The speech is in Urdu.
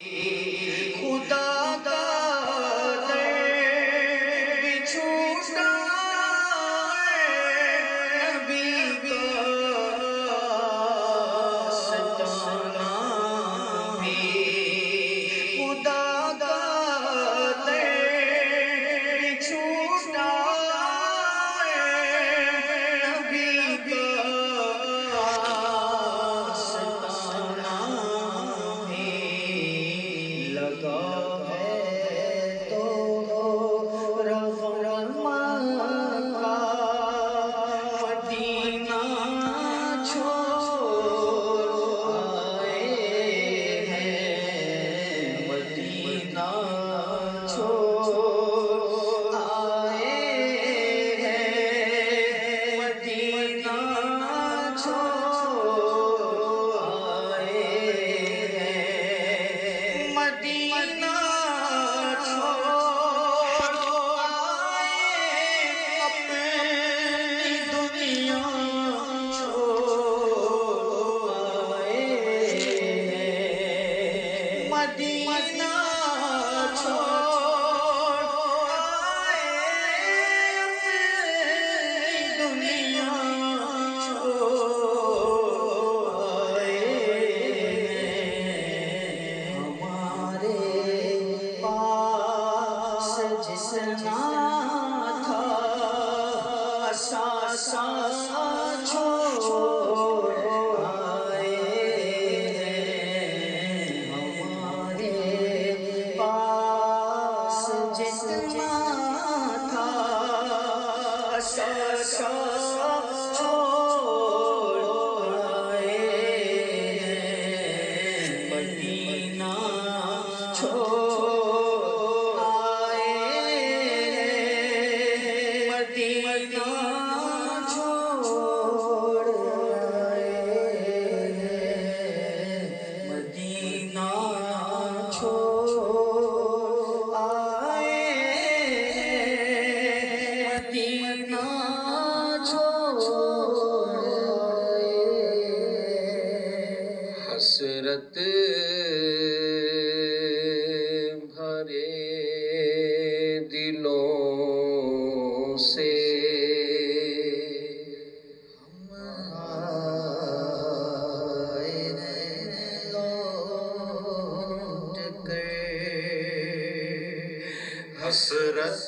خدا کا در بھی چھوٹا نبی کا ستانا بھی خدا کا در بھی چھوٹا نبی کا ستانا لگا ہے تو رغم کا مدینہ چھوڑ آئے ہیں، مدینہ چھوڑ آئے ہیں، مدینہ چھوڑ آئے ہیں، مدینہ مدینہ چھوڑ آئے اپنی دنیا چھوڑ آئے، ہمارے پاس جسنا تھا ساسا چھوڑ آئے، جتنا تھا ساسا چھوڑ آئے ہیں، مدینہ چھوڑ آئے ہیں، مدینہ چھوڑ آئے ہیں، مدینہ چھوڑ آئے ہیں، مدینہ چھوڑ آئے ہیں، حسرت بھرے دلوں سے ہم آئے ہیں لوٹ کر، حسرت